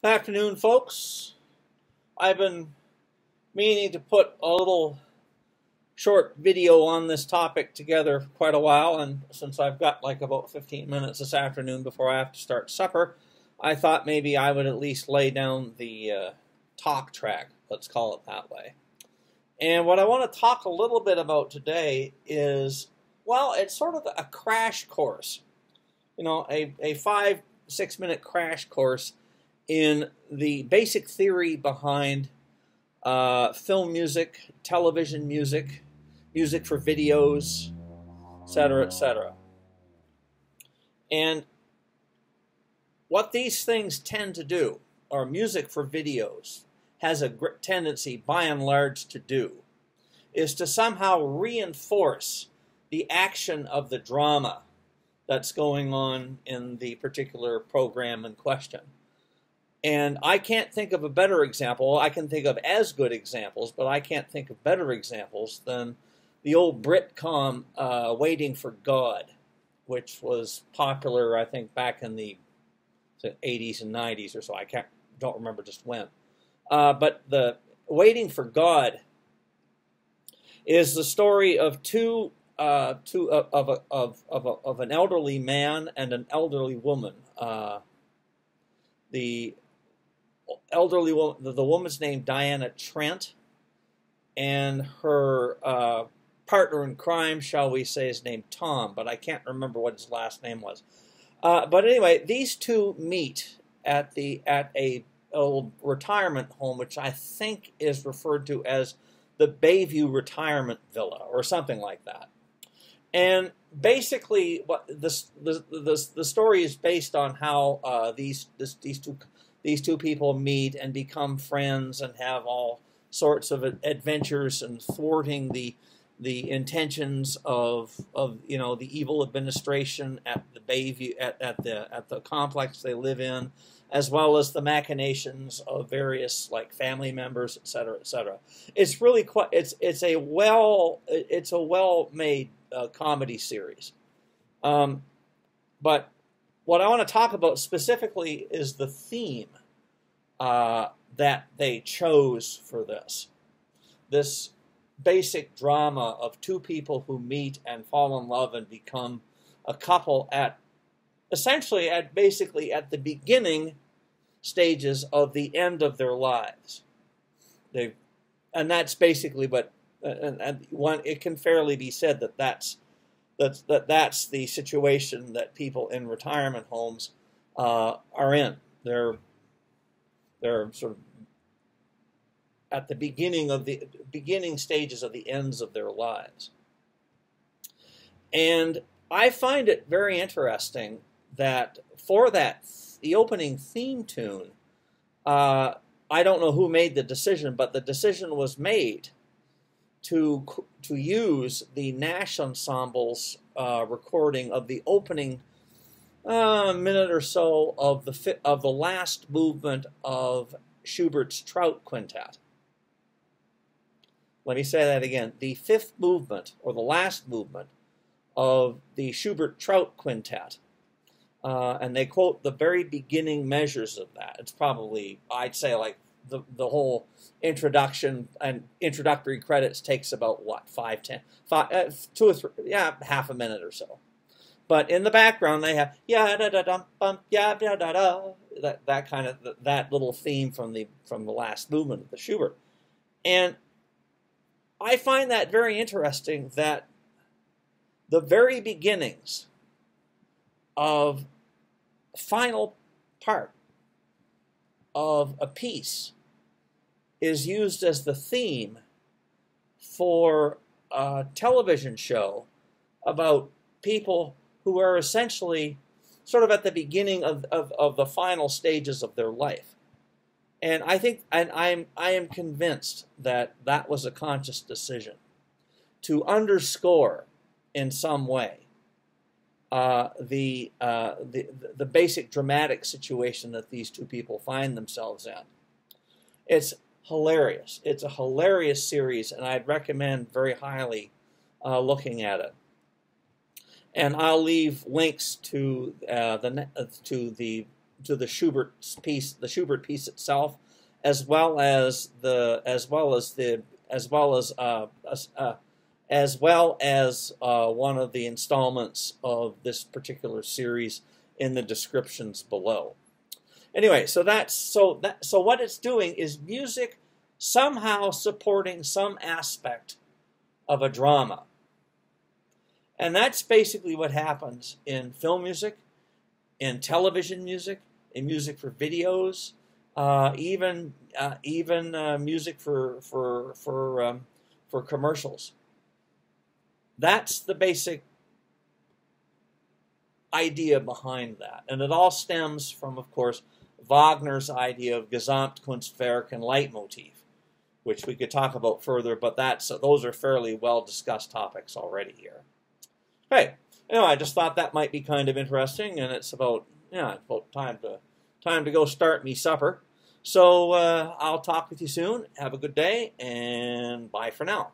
Afternoon, folks. I've been meaning to put a little short video on this topic together for quite a while, and since I've got like about 15 minutes this afternoon before I have to start supper, I thought maybe I would at least lay down the talk track, let's call it that way. And what I want to talk a little bit about today is, well, it's sort of a crash course, a 5-6 minute crash course in the basic theory behind film music, television music, music for videos, etc., etc. And what these things tend to do, or music for videos, has a tendency, by and large, to do, is to somehow reinforce the action of the drama that's going on in the particular program in question. And I can't think of a better example. I can think of as good examples, but I can't think of better examples than the old Britcom Waiting for God, which was popular, I think, back in the 80s and 90s or so. Don't remember just when. But the Waiting for God is the story of of an elderly man and an elderly woman. The elderly woman, the woman's named Diana Trent, and her partner in crime, shall we say, is named Tom, but I can't remember what his last name was. But anyway, these two meet at a old retirement home, which I think is referred to as the Bayview Retirement Villa or something like that. And basically, what the story is based on how these two people meet and become friends and have all sorts of adventures and thwarting the intentions of the evil administration at the Bayview at the complex they live in, as well as the machinations of various like family members, etc., etc. It's really quite it's a well made comedy series. But what I want to talk about specifically is the theme that they chose for this basic drama of two people who meet and fall in love and become a couple basically at the beginning stages of the end of their lives. And that's basically what, it can fairly be said that that's the situation that people in retirement homes are in. They're sort of at the beginning stages of the ends of their lives. And I find it very interesting that for the opening theme tune, I don't know who made the decision, but the decision was made to use the Nash Ensemble's recording of the opening minute or so of the last movement of Schubert's Trout Quintet. Let me say that again. The fifth movement, or the last movement, of the Schubert Trout Quintet. And they quote the very beginning measures of that. It's probably, I'd say, like the whole introduction and introductory credits takes about, what, 2 or 3, half a minute or so. But in the background, they have that kind of that little theme from the last movement of the Schubert. And I find that very interesting that the very beginnings of final part of a piece is used as the theme for a television show about people who are essentially sort of at the beginning of the final stages of their life. And I think, and I am convinced that that was a conscious decision to underscore in some way the basic dramatic situation that these two people find themselves in. It's hilarious. It's a hilarious series, and I'd recommend very highly looking at it. And I'll leave links to the the Schubert piece itself, as well as one of the installments of this particular series in the descriptions below. Anyway, so what it's doing is music somehow supporting some aspect of a drama. And that's basically what happens in film music, in television music, in music for videos, even music for commercials. That's the basic idea behind that, and it all stems from, of course, Wagner's idea of Gesamtkunstwerk and Leitmotif, which we could talk about further, but those are fairly well discussed topics already here. Hey, anyway, I just thought that might be kind of interesting, and it's about time to go start me supper. So I'll talk with you soon. Have a good day, and bye for now.